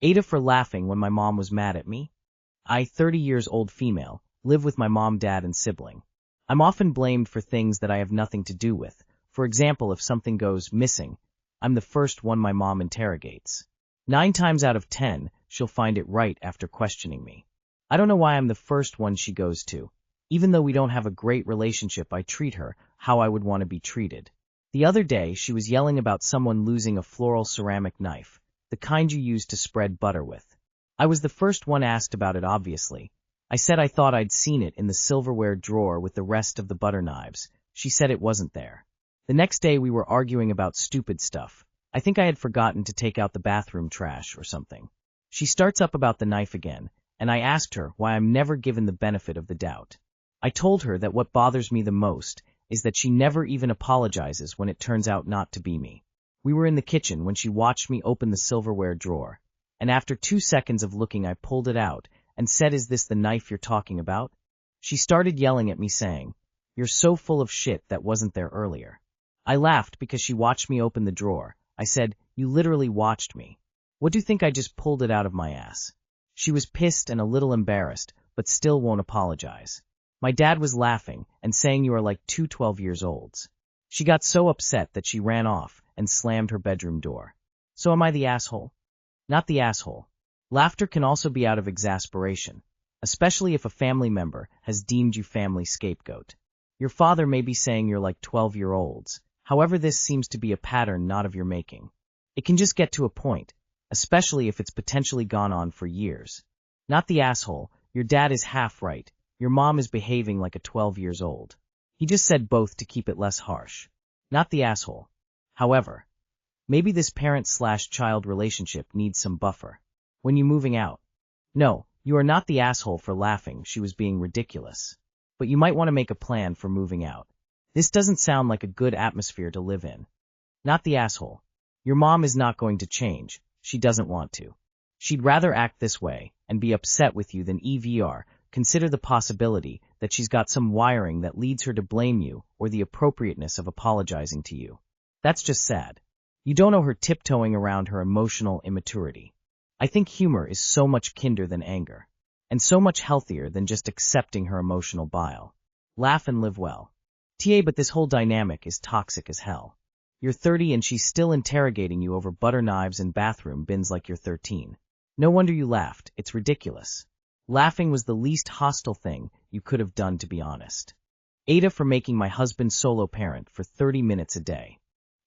AITAH for laughing when my mom was mad at me. I, 30 years old female, live with my mom, dad, and sibling. I'm often blamed for things that I have nothing to do with. For example, if something goes missing, I'm the first one my mom interrogates. 9 times out of 10, she'll find it right after questioning me. I don't know why I'm the first one she goes to. Even though we don't have a great relationship, I treat her how I would want to be treated. The other day, she was yelling about someone losing a floral ceramic knife, the kind you use to spread butter with. I was the first one asked about it, obviously. I said I thought I'd seen it in the silverware drawer with the rest of the butter knives. She said it wasn't there. The next day we were arguing about stupid stuff. I think I had forgotten to take out the bathroom trash or something. She starts up about the knife again, and I asked her why I'm never given the benefit of the doubt. I told her that what bothers me the most is that she never even apologizes when it turns out not to be me. We were in the kitchen when she watched me open the silverware drawer, and after 2 seconds of looking I pulled it out and said, "Is this the knife you're talking about?" She started yelling at me saying, "You're so full of shit, that wasn't there earlier." I laughed because she watched me open the drawer. I said, "You literally watched me. What do you think, I just pulled it out of my ass?" She was pissed and a little embarrassed, but still won't apologize. My dad was laughing and saying, "You are like 2 12-year-olds. She got so upset that she ran off and slammed her bedroom door. So am I the asshole? Not the asshole. Laughter can also be out of exasperation, especially if a family member has deemed you family scapegoat. Your father may be saying you're like 12-year-olds. However, this seems to be a pattern not of your making. It can just get to a point, especially if it's potentially gone on for years. Not the asshole. Your dad is half right. Your mom is behaving like a 12-years-old. He just said both to keep it less harsh. Not the asshole. However, maybe this parent/child relationship needs some buffer. When you moving out? No, you are not the asshole for laughing. She was being ridiculous. But you might want to make a plan for moving out. This doesn't sound like a good atmosphere to live in. Not the asshole. Your mom is not going to change. She doesn't want to. She'd rather act this way and be upset with you than EVR. Consider the possibility that she's got some wiring that leads her to blame you or the appropriateness of apologizing to you. That's just sad. You don't know her tiptoeing around her emotional immaturity. I think humor is so much kinder than anger, and so much healthier than just accepting her emotional bile. Laugh and live well. But this whole dynamic is toxic as hell. You're 30 and she's still interrogating you over butter knives and bathroom bins like you're 13. No wonder you laughed. It's ridiculous. Laughing was the least hostile thing you could have done, to be honest. AITAH for making my husband solo parent for 30 minutes a day.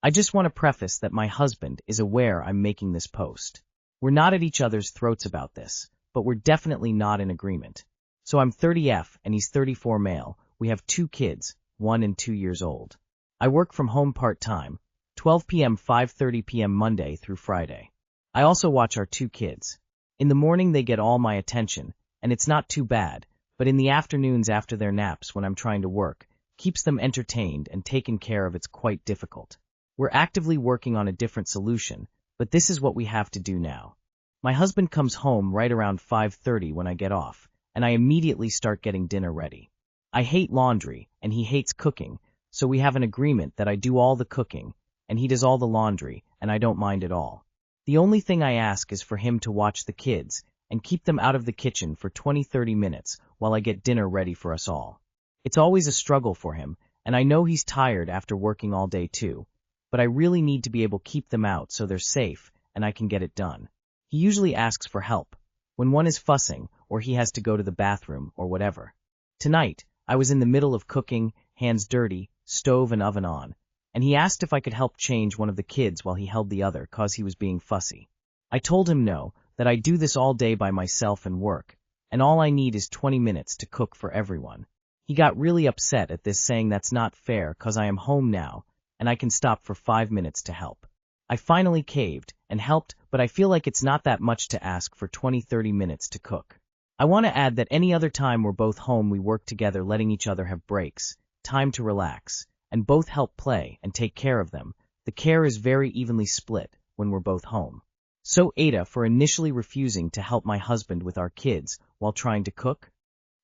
I just want to preface that my husband is aware I'm making this post. We're not at each other's throats about this, but we're definitely not in agreement. So I'm 30F and he's 34 male. We have 2 kids, 1 and 2 years old. I work from home part-time, 12 p.m. 5:30 p.m. Monday through Friday. I also watch our 2 kids. In the morning they get all my attention, and it's not too bad, but in the afternoons after their naps when I'm trying to work, keeps them entertained and taken care of. It's quite difficult. We're actively working on a different solution, but this is what we have to do now. My husband comes home right around 5:30 when I get off, and I immediately start getting dinner ready. I hate laundry, and he hates cooking, so we have an agreement that I do all the cooking, and he does all the laundry, and I don't mind at all. The only thing I ask is for him to watch the kids and keep them out of the kitchen for 20-30 minutes while I get dinner ready for us all. It's always a struggle for him, and I know he's tired after working all day too, but I really need to be able to keep them out so they're safe and I can get it done. He usually asks for help when one is fussing or he has to go to the bathroom or whatever. Tonight, I was in the middle of cooking, hands dirty, stove and oven on, and he asked if I could help change one of the kids while he held the other cause he was being fussy. I told him no, that I do this all day by myself and work, and all I need is 20 minutes to cook for everyone. He got really upset at this, saying that's not fair cause I am home now and I can stop for 5 minutes to help. I finally caved and helped, but I feel like it's not that much to ask for 20-30 minutes to cook. I want to add that any other time we're both home we work together, letting each other have breaks, time to relax, and both help play and take care of them. The care is very evenly split when we're both home. So AITAH for initially refusing to help my husband with our kids while trying to cook?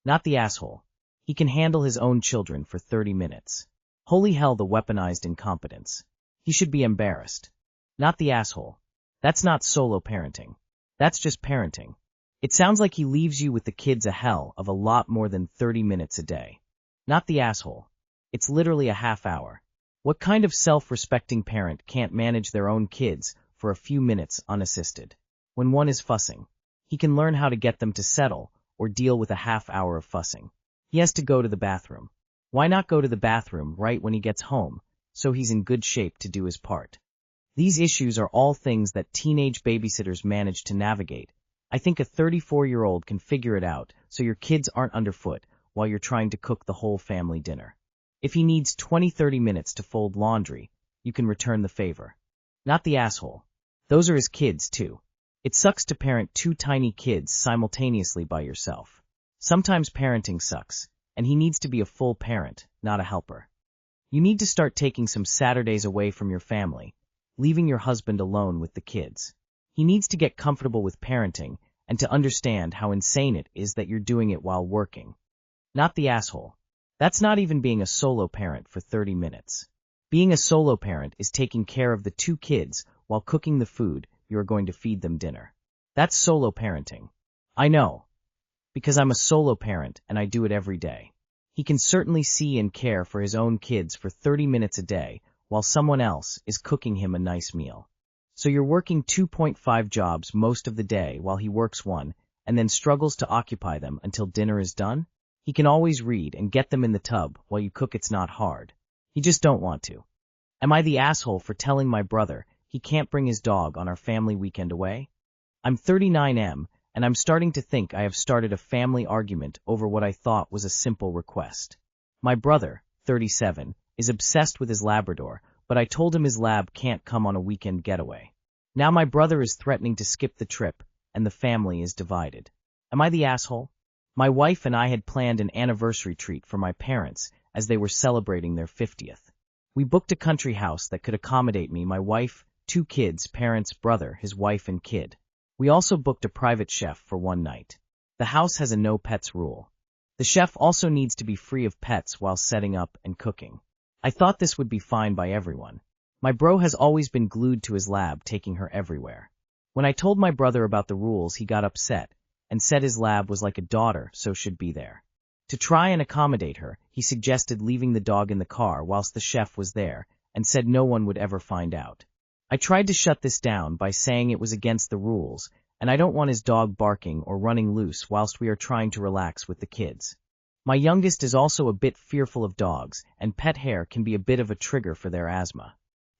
Not the asshole. He can handle his own children for 30 minutes. Holy hell, the weaponized incompetence. He should be embarrassed. Not the asshole. That's not solo parenting. That's just parenting. It sounds like he leaves you with the kids a hell of a lot more than 30 minutes a day. Not the asshole. It's literally a half hour. What kind of self-respecting parent can't manage their own kids for a few minutes unassisted? When one is fussing, he can learn how to get them to settle or deal with a half hour of fussing. He has to go to the bathroom. Why not go to the bathroom right when he gets home, so he's in good shape to do his part? These issues are all things that teenage babysitters manage to navigate. I think a 34-year-old can figure it out so your kids aren't underfoot while you're trying to cook the whole family dinner. If he needs 20-30 minutes to fold laundry, you can return the favor. Not the asshole. Those are his kids, too. It sucks to parent two tiny kids simultaneously by yourself. Sometimes parenting sucks, and he needs to be a full parent, not a helper. You need to start taking some Saturdays away from your family, leaving your husband alone with the kids. He needs to get comfortable with parenting and to understand how insane it is that you're doing it while working. Not the asshole. That's not even being a solo parent for 30 minutes. Being a solo parent is taking care of the two kids while cooking the food you are going to feed them dinner. That's solo parenting. I know, because I'm a solo parent and I do it every day. He can certainly see and care for his own kids for 30 minutes a day while someone else is cooking him a nice meal. So you're working 2.5 jobs most of the day while he works one and then struggles to occupy them until dinner is done? He can always read and get them in the tub while you cook. It's not hard. You just don't want to. Am I the asshole for telling my brother he can't bring his dog on our family weekend away? I'm 39M, and I'm starting to think I have started a family argument over what I thought was a simple request. My brother, 37, is obsessed with his Labrador, but I told him his lab can't come on a weekend getaway. Now my brother is threatening to skip the trip, and the family is divided. Am I the asshole? My wife and I had planned an anniversary treat for my parents as they were celebrating their 50th. We booked a country house that could accommodate me, my wife, two kids, parents, brother, his wife, and kid. We also booked a private chef for one night. The house has a no pets rule. The chef also needs to be free of pets while setting up and cooking. I thought this would be fine by everyone. My bro has always been glued to his lab, taking her everywhere. When I told my brother about the rules, he got upset and said his lab was like a daughter, so should be there. To try and accommodate her, he suggested leaving the dog in the car whilst the chef was there and said no one would ever find out. I tried to shut this down by saying it was against the rules, and I don't want his dog barking or running loose whilst we are trying to relax with the kids. My youngest is also a bit fearful of dogs, and pet hair can be a bit of a trigger for their asthma.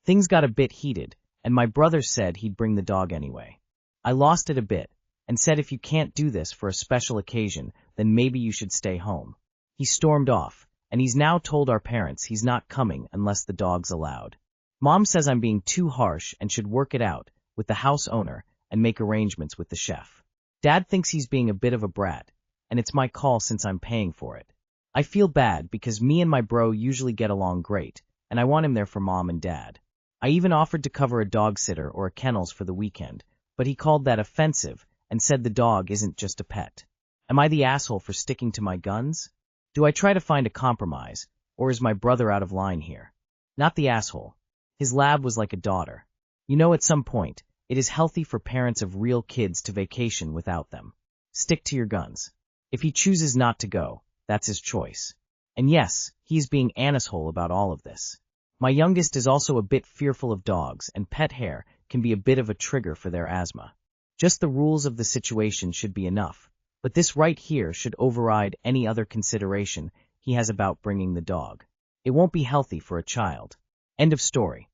Things got a bit heated, and my brother said he'd bring the dog anyway. I lost it a bit, and said if you can't do this for a special occasion, then maybe you should stay home. He stormed off, and he's now told our parents he's not coming unless the dog's allowed. Mom says I'm being too harsh and should work it out with the house owner and make arrangements with the chef. Dad thinks he's being a bit of a brat, and it's my call since I'm paying for it. I feel bad because me and my bro usually get along great, and I want him there for Mom and Dad. I even offered to cover a dog sitter or a kennels for the weekend, but he called that offensive and said the dog isn't just a pet. Am I the asshole for sticking to my guns? Do I try to find a compromise, or is my brother out of line here? Not the asshole. His lab was like a daughter. You know, at some point, it is healthy for parents of real kids to vacation without them. Stick to your guns. If he chooses not to go, that's his choice. And yes, he is being an asshole about all of this. My youngest is also a bit fearful of dogs, and pet hair can be a bit of a trigger for their asthma. Just the rules of the situation should be enough, but this right here should override any other consideration he has about bringing the dog. It won't be healthy for a child. End of story.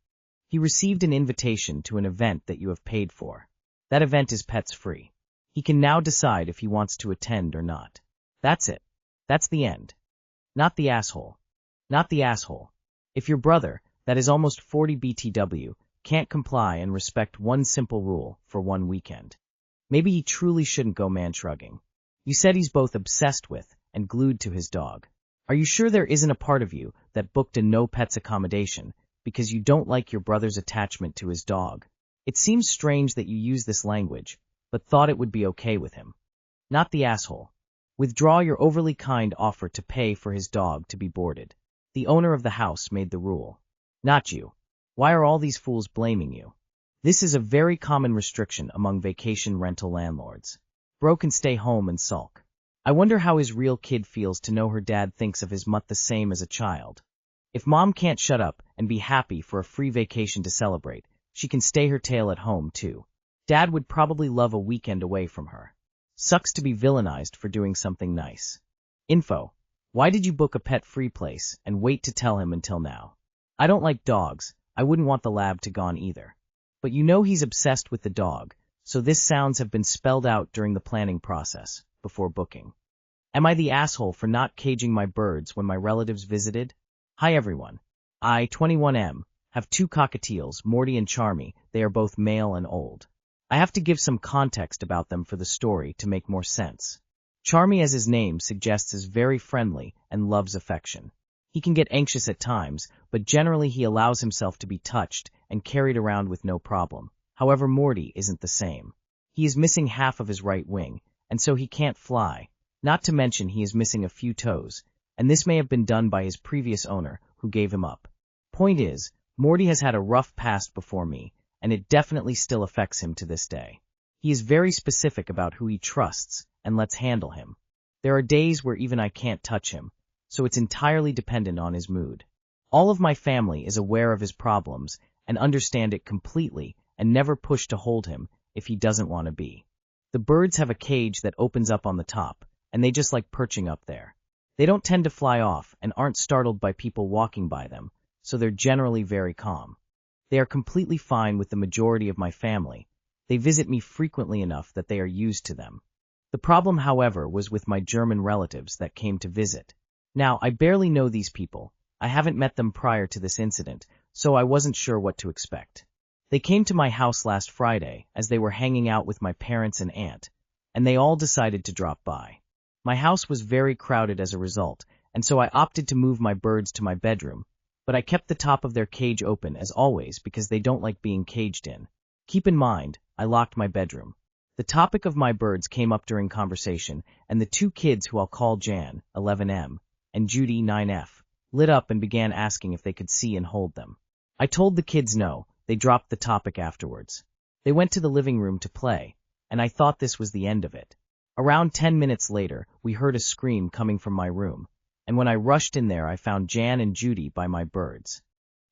He received an invitation to an event that you have paid for. That event is pets free. He can now decide if he wants to attend or not. That's it. That's the end. Not the asshole. Not the asshole. If your brother, that is almost 40 BTW, can't comply and respect one simple rule for one weekend, maybe he truly shouldn't go man-shrugging. You said he's both obsessed with and glued to his dog. Are you sure there isn't a part of you that booked a no-pets accommodation because you don't like your brother's attachment to his dog? It seems strange that you use this language, but thought it would be okay with him. Not the asshole. Withdraw your overly kind offer to pay for his dog to be boarded. The owner of the house made the rule. Not you. Why are all these fools blaming you? This is a very common restriction among vacation rental landlords. Bro can stay home and sulk. I wonder how his real kid feels to know her dad thinks of his mutt the same as a child. If mom can't shut up and be happy for a free vacation to celebrate, she can stay her tail at home too. Dad would probably love a weekend away from her. Sucks to be villainized for doing something nice. Info. Why did you book a pet-free place and wait to tell him until now? I don't like dogs. I wouldn't want the lab to gone either. But you know he's obsessed with the dog, so this sounds have been spelled out during the planning process, before booking. Am I the asshole for not caging my birds when my relatives visited? Hi everyone. I, 21M, have 2 cockatiels, Morty and Charmy. They are both male and old. I have to give some context about them for the story to make more sense. Charmy, as his name suggests, is very friendly and loves affection. He can get anxious at times, but generally he allows himself to be touched and carried around with no problem. However, Morty isn't the same. He is missing half of his right wing, and so he can't fly, not to mention he is missing a few toes, and this may have been done by his previous owner, who gave him up. Point is, Morty has had a rough past before me, and it definitely still affects him to this day. He is very specific about who he trusts and lets handle him. There are days where even I can't touch him, so it's entirely dependent on his mood. All of my family is aware of his problems and understand it completely and never push to hold him if he doesn't want to be. The birds have a cage that opens up on the top, and they just like perching up there. They don't tend to fly off and aren't startled by people walking by them, so they're generally very calm. They are completely fine with the majority of my family. They visit me frequently enough that they are used to them. The problem, however, was with my German relatives that came to visit. Now, I barely know these people. I haven't met them prior to this incident, so I wasn't sure what to expect. They came to my house last Friday as they were hanging out with my parents and aunt, and they all decided to drop by. My house was very crowded as a result, and so I opted to move my birds to my bedroom, but I kept the top of their cage open as always because they don't like being caged in. Keep in mind, I locked my bedroom. The topic of my birds came up during conversation, and the 2 kids who I'll call Jan, 11M, and Judy, 9F, lit up and began asking if they could see and hold them. I told the kids no. They dropped the topic afterwards. They went to the living room to play, and I thought this was the end of it. Around 10 minutes later, we heard a scream coming from my room, and when I rushed in there I found Jan and Judy by my birds.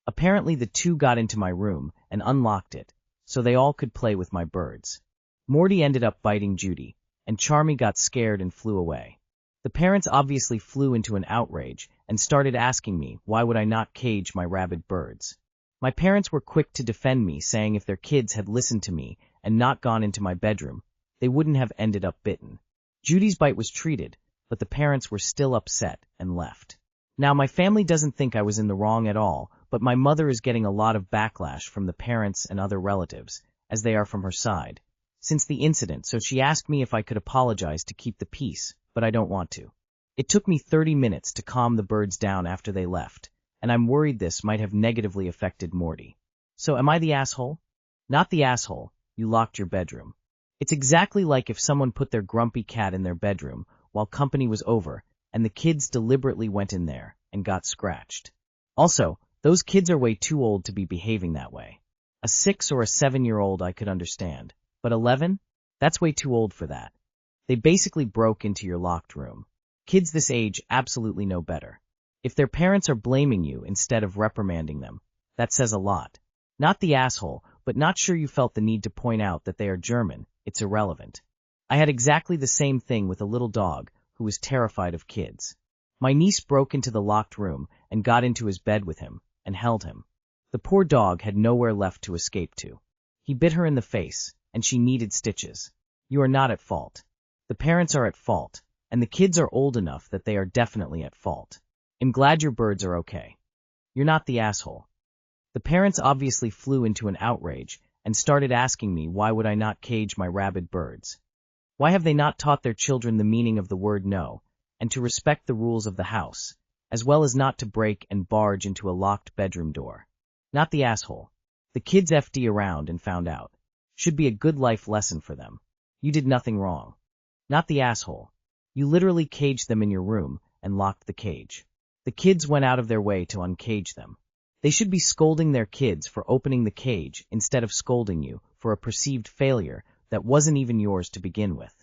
Apparently the 2 got into my room and unlocked it, so they all could play with my birds. Morty ended up biting Judy, and Charmy got scared and flew away. The parents obviously flew into an outrage and started asking me why would I not cage my rabid birds. My parents were quick to defend me, saying if their kids had listened to me and not gone into my bedroom, they wouldn't have ended up bitten. Judy's bite was treated, but the parents were still upset and left. Now, my family doesn't think I was in the wrong at all, but my mother is getting a lot of backlash from the parents and other relatives, as they are from her side, since the incident, so she asked me if I could apologize to keep the peace, but I don't want to. It took me 30 minutes to calm the birds down after they left, and I'm worried this might have negatively affected Morty. So am I the asshole? Not the asshole, you locked your bedroom. It's exactly like if someone put their grumpy cat in their bedroom while company was over, and the kids deliberately went in there and got scratched. Also, those kids are way too old to be behaving that way. A 6 or a 7-year-old I could understand, but 11? That's way too old for that. They basically broke into your locked room. Kids this age absolutely know better. If their parents are blaming you instead of reprimanding them, that says a lot. Not the asshole, but not sure you felt the need to point out that they are German. It's irrelevant. I had exactly the same thing with a little dog who was terrified of kids. My niece broke into the locked room and got into his bed with him and held him. The poor dog had nowhere left to escape to. He bit her in the face, and she needed stitches. You are not at fault. The parents are at fault, and the kids are old enough that they are definitely at fault. I'm glad your birds are okay. You're not the asshole. The parents obviously flew into an outrage and started asking me why would I not cage my rabid birds. Why have they not taught their children the meaning of the word no, and to respect the rules of the house, as well as not to break and barge into a locked bedroom door? Not the asshole. The kids FD around and found out. Should be a good life lesson for them. You did nothing wrong. Not the asshole. You literally caged them in your room and locked the cage. The kids went out of their way to uncage them. They should be scolding their kids for opening the cage instead of scolding you for a perceived failure that wasn't even yours to begin with.